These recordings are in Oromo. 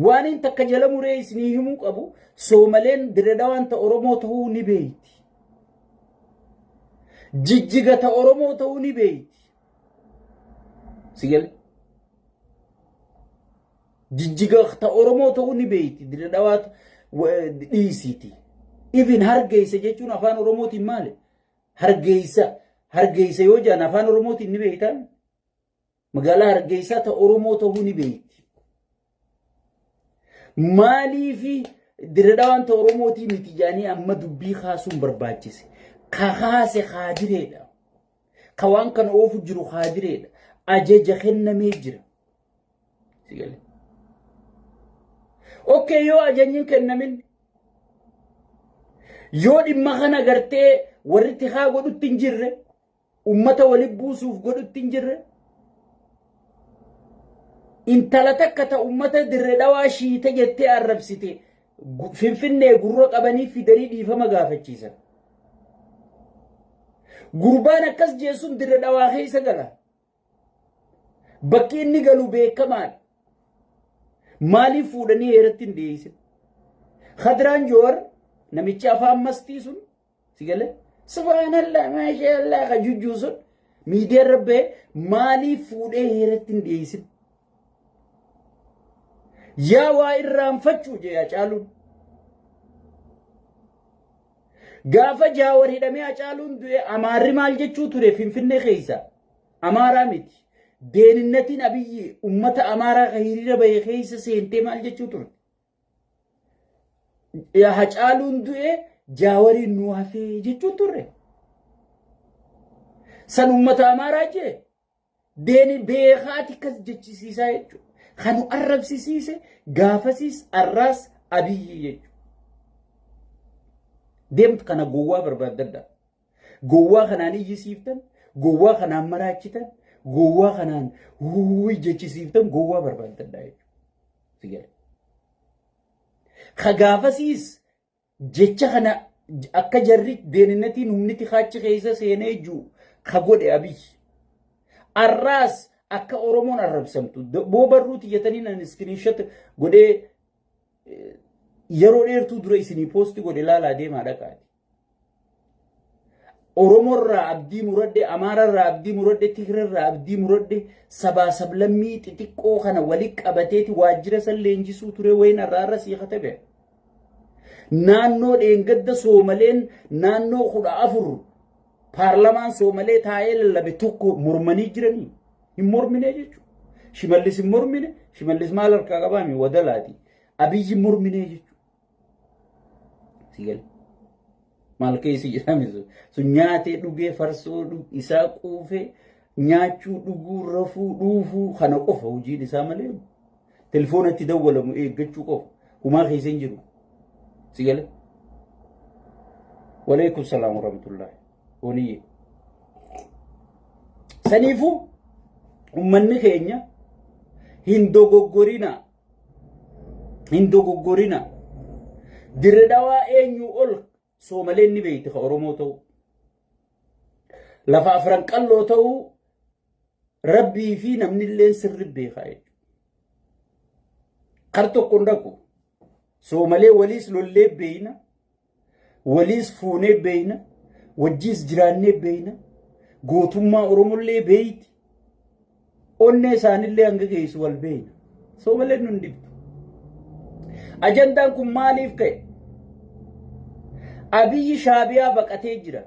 waan in takka jala muree isinii himuu qabu Soomaleen Diredawaan ta Oromoo ta'uu ni beeyti. Jijjiga ta Oromoo ta'uu ni beeyti. Sigale jijjiga ta Oromoo ta'uu ni beeyti. Diredawaat dhiisiti. Even hargeysa jechuun afaan Oromootiin maali? Hargeysa yoo jaan afaan Oromootiin ni beeytaan. Magaalaa Hargeysa ta Oromoo ta'uu ni beeyti. Maaliifi Diredawaan ta Oromootii miti jaanii amma dubbii kaasuun barbaachise. Kahaase haadireedha. Kawaan kan oofu jiru haadireedha. Ajaja kennamee jira. Sigale. Okay, yoo ajajni kennamin. Yoo dhimma kana gartee warri tikaa godhutti hin jirre, ummata waliin buusuuf godhutti hin jirre. Intala takka ta ummata Diredawaa shiite jettee arrabsite. Finfinnee gurra qabanii fidanii dhiifama gaafachiisan. Gurbaan akkas jeessuun Diredawaa keessa gala. Bakki inni galu beekamaadha. Maaliif fuudhanii heeratti hin dhiyeessin? Khadiraan Joowar namichi afaan mastii sun sigale subhaanallah maashaallah ka jujjuu sun miidiyaa rabbee maaliif fuudhee heeratti hin dhiyeessin? Yaa waa irraanfachuu jee Hacaaluun. Gaafa Jaawar hidhamee Hacaaluun du'e Amaarri maal jechuu ture Finfinnee keessa? Amaaraa miti. Deeninnatiin Abiyyi ummata Amaaraa ka hiriira bahe keessa seentee maal jechuu ture? Hacaaluun du'e Jaawariin nu hafee jechuu ture. San ummata Amaaraa jee deeni beekaati kas jechisiisaa jechuudha. Kanu arrabsisiise gaafasiis arraas Abiyyi jechuudha. Deemtu kana gowwaa barbaadadha. Gowwaa kanaan iyyisiiftan, gowwaa kanaan maraachitan, gowwaa kanaan jechisiiftan gowwaa barbaadadha jechuudha. Ka gaafasiis jecha kana akka jarri deeninnatiin humniti kaachi keessa seenee jiru ka godhe Abiyyi. Arraas akka Oromoon arrabsamtu boobarruu tiyyatanii nan iskiriinshot godhee yeroo dheertuu dura isinii poosti godhe laalaa deemaa dhaqaati. Oromoorraa abdii muradde, Amaararraa abdii muradde, Tigrarraa abdii muradde, sabaa sablammii xixiqqoo kana walitti qabateeti waajjira san leenjisuu ture wayin arraarra sii katabe. Naannoo dheengadda Soomaleen naannoo 14 paarlamaan Soomalee taa'ee lallabe tokko mormanii jiranii. Hin mormine jechuudha. Shimallis hin mormine, Shimallis maal harkaa qabaami wadalaati. Abiyyi mormine jechuudha. Sigale. Maal keessi jedhame sun nyaatee dhugee farsoo isaa quufee nyaachuu dhuguu rafuu dhuufuu kana qofa hojiin isaa malee telefoonatti dawwalamu eeggachuu qofa humaa keessa hin jiru. Sigale. Walaikum salaam warahmatullahi. Oniyye. Saniifuu ummanni keenya hin dogoggorina. Diredawaa eenyu ol Soomaleen ni beeyti ka Oromoo ta'u. Lafa afran qalloo ta'u Rabbii fi namnilleen sirri beekaa jechuudha. Kar tokko ndaqu Soomalee waliis lollee beeyna, waliis fuunee beeyna, wajjiis jiraannee beeyna, gootummaa Oromollee beeyti. Onne isaanillee hanga geessu wal beeyna. Soomaleen nun dhibdu. Ajandaan kun maaliif ka'e? Abiyyi Shaabiyaa baqatee jira.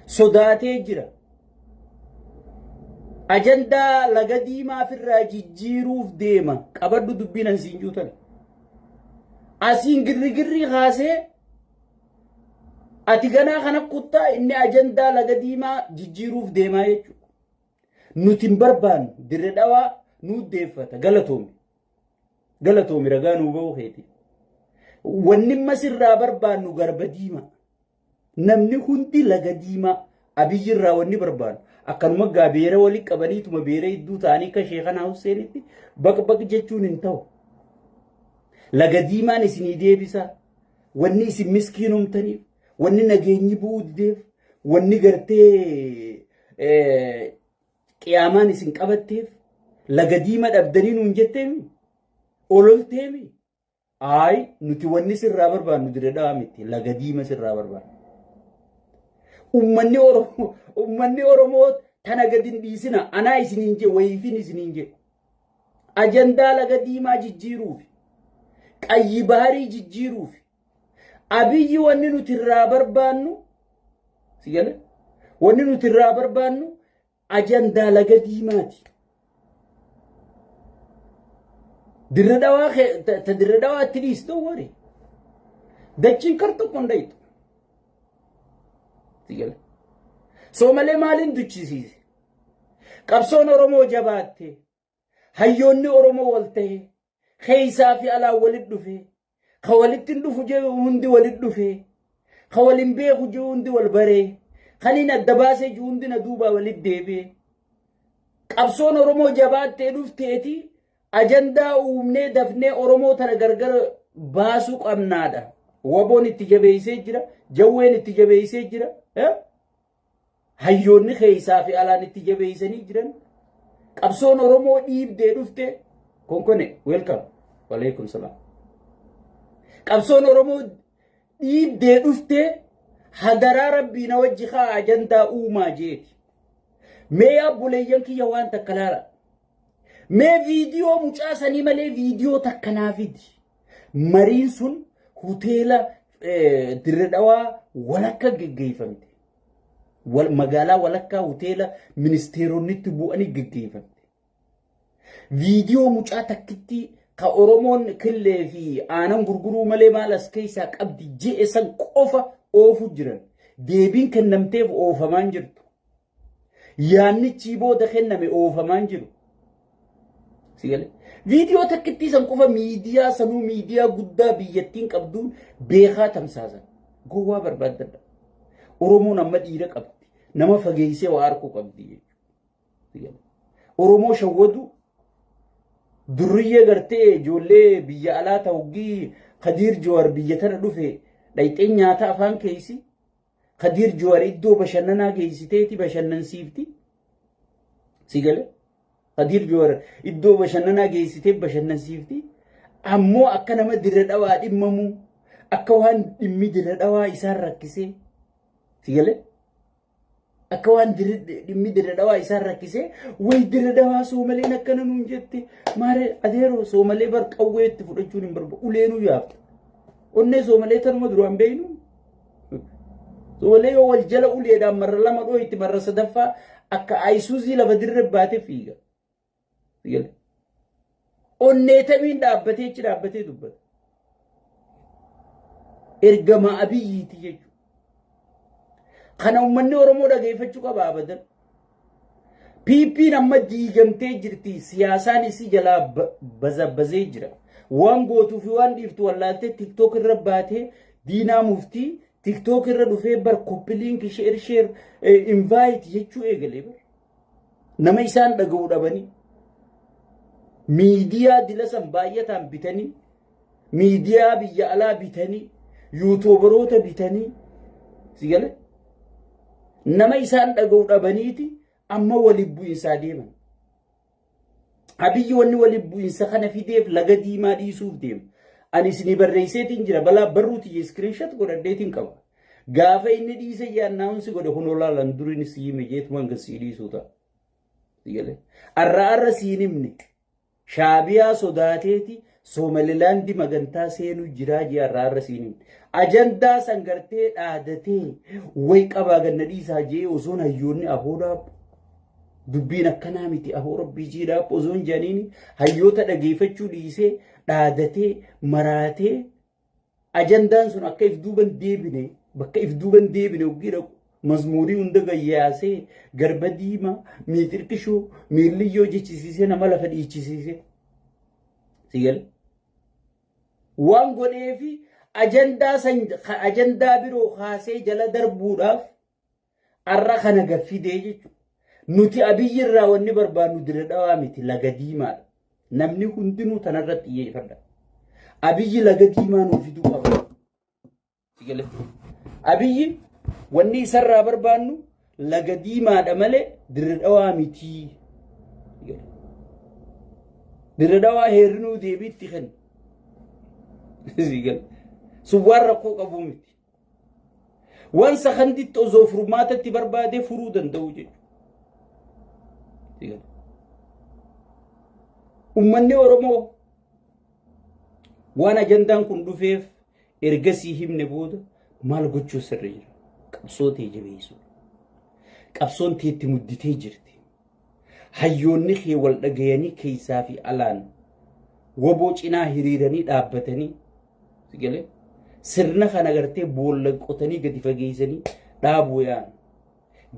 Sodaatee jira. Ajandaa laga diimaa firraa jijjiiruuf deema. Qabaddu dubbiin ansiin juutan. Asiin girrigirrii kaasee ati ganaa kana kuttaa inni ajandaa laga diimaa jijjiiruuf deemaa jechuudha. Nuti hin barbaannu Diredawaa nuu deeffata galatoomi. Galatoomi ragaa nuu ba'uu keeti. Wanni masirraa barbaannu garba diimaa. Namni hundi laga diimaa Abiyyi irraa wanni barbaannu. Akkanuma beera waliin qabaniituma beera iddoo ta'anii akka Sheekhanaa Huseenitti baq jechuun hin ta'u. Laga diimaan isinii deebisaa. Wanni isin miskiinumtaniif, wanni nageenyi bu'uu dideef, wanni gartee qiyaamaan isin qabatteef laga diimaa dhabdanii nuun jetteemi. ololteemi ay nuti wanni sirraa barbaannu dirree dhawaa miti laga diima sirraa barbaannu. Ummanni Oromoo tana gadin dhiisina anaa isiniin je wayiifin isiniin je ajandaa laga diimaa jijjiiruuf qayyi baharii jijjiiruuf abiyyi wanni nuti irraa barbaannu sigale wanni nuti irraa barbaannu ajandaa laga diimaati. dirree dhawaa itti dhiistoo wari dachiin karta qondaytu sigale Soomalee maaliin duchisiise qabsoon Oromoo jabaatte hayyoonni Oromoo wal ta'e keessaa fi alaa walit dhufe ka walittin dhufu je hundi walit dhufe ka walin beeku je hundi wal baree kaniin adda baasee je hundi na duuba walit deebi'e qabsoon Oromoo jabaattee dhufteeti ajandaa uumnee dafnee Oromoo tana gargar baasuu qabnaadha. Waboon itti jabeessee jira jawween itti jabeessee jira hayyoonni keessaa fi alaan itti jabeessanii jiran qabsoon Oromoo dhiibdee dhufte konkone welcome walaikum salam qabsoon Oromoo dhiibdee dhufte hadaraa rabbii na wajji kaa ajandaa uumaa jeeti mee abbuleeyyan kiyya waan takka laala mee viidiyoo mucaasanii malee viidiyoo takkanaafiti mariin sun hoteela dirree dhawaa walakka geggeeffamte magaalaa walakkaa hoteela ministeeronni bu'anii geggeeffamte viidiyoo mucaa takkitti ka Oromoon killee fi aanan gurguruu malee maal as keessaa qabdi je'e san qofa oofu jiran deebiin kennamteef oofamaan jirtu yaannichi booda kenname oofamaan jiru sigale viidiyoo takkitti san qofa miidiyaa sanuu miidiyaa guddaa biyyattiin qabduun beekaa tamsaasan gowwaa barbaadadha. Oromoon amma dhiira qabdi nama fageessee waa harkuu qabdi jechuudha. Oromoo shawwadu durriyyee gartee ijoollee biyya alaa ta'uggii Kadiir Jowaar biyya tana dhufe dhayxee nyaata afaan keessi Kadiir Jowaar iddoo bashannanaa geessiteeti bashannansiifti sigale Kadiir Jowaar iddoo bashannanaa geessitee bashannansiifti ammoo akka nama dirree dhawaa dhimmamu akka waan dhimmi dirree dhawaa isaan rakkisee sigale akka waan dhimmi dirree dhawaa isaan rakkisee way dirree dhawaa Soomaleen akkana nuun jette maare adeero Soomalee bar qawwee itti fudhachuun hin barbaadu uleenuu yaafta onnee Soomalee tanuma duraan beeynu Soomalee yoo wal jala uleedhaan marra lama dhoo itti marra sadaffaa akka Ayisuuzii lafa dirree baatee fiiga sigale onnee tamiin dhaabbatee dubbata ergama abiyyiiti jechuudha. Kana ummanni Oromoo dhageeffachuu qaba abadan. PP'n amma diigamtee jirti siyaasaan isii jalaa bazabbazee jira. Waan gootuu fi waan dhiiftu wallaaltee TikTok irra baatee diinaa muftii TikTok irra dhufee bar koppiliinki sheer invite jechuu eegalee bar. Nama isaan dhaga'uu dhabanii miidiyaa dilasan baay'ataan bitanii miidiyaa biyya alaa bitanii yuutuubaroota bitanii sigale nama isaan dhaga'uu dhabaniiti amma waliin bu'insaa deeman. Abiyyi wanni waliin bu'insa kana fideef laga diimaa dhiisuuf deema. Ani isinii barreesseetiin jira balaa barruuti screenshot godhadheetiin qaba. Gaafa inni dhiise yaannaa'unsi godhe hunolaalan duriin sii mijeetu hanga sii dhiisuu ta'a. Sigale arra siin himne shaabiyaa sodaateeti Soomalilaandi magantaa seenuu jiraa jee arra siin himne. Ajandaa sangartee dhaadatee way qabaa ganna dhiisaa jee osoon hayyoonni aboodaa dubbiin akkanaa miti aboo rabbii jiidhaaf osoon janiini hayyoota dhageeffachuu dhiisee dhaadatee maraatee ajandaan sun akka if duuban deebine bakka if duuban deebine uggii dhaqu mazmuurii hunda gayyaasee garba diimaa miixirqishoo miilliyyoo jechisiisee nama lafa dhiichisiisee sigale waan godheefi ajandaa biroo kaasee jala darbuudhaaf arra kana gaffidee jechuudha. Nuti Abiyyi irraa wanni barbaannu dirree dhawaa miti laga diimaadha. Namni hundinuu tanarratti xiyyeeffadha. Abiyyi laga diimaa nuuf fiduu qaba. Sigale Abiyyi wanni isarraa barbaannu laga diimaadha malee dirree dhawaa miti. Dirredawaa heerinuu deebiitti kan zigal suwwaan rakkoo qabu miti. Waan sakanditti osoo furmaatatti barbaadee furuu danda'u jechuudha. Uummanni Oromoo waan ajandaan kun dhufeef ergasii himne booda maal gochuu sirri jira? Qabsoo ta'e jabeessu. Qabsoon teetti mudditee jirti. Hayyoonni kee wal dhagayanii keessaa fi alaan woboo cinaa hiriiranii dhaabbatanii sigalee sirna kana gartee boolla qotanii gadi fageessanii dhaabuu yaan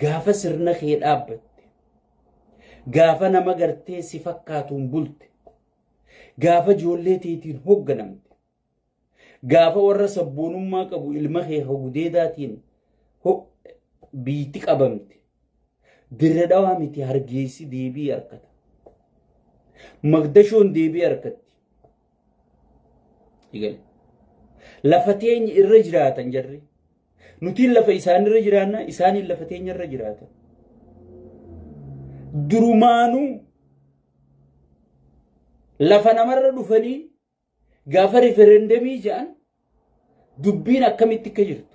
gaafa sirna kee dhaabbatte gaafa nama gartee si fakkaatuun bulte gaafa ijoollee teetiin hoogganamte gaafa warra sabboonummaa qabu ilma kee gudeedaatiin biitti qabamte dirre dhawaa miti hargeessi deebii harkata magdashoon deebii harkatti sigalee lafa teenya irra jiraatan jarri nutiin lafa isaan irra jiraanna isaaniin lafa teenya irra jiraatan durumaanuu lafa namarra dhufanii gaafa referendamii jedhan dubbiin akkamitti akka jirtu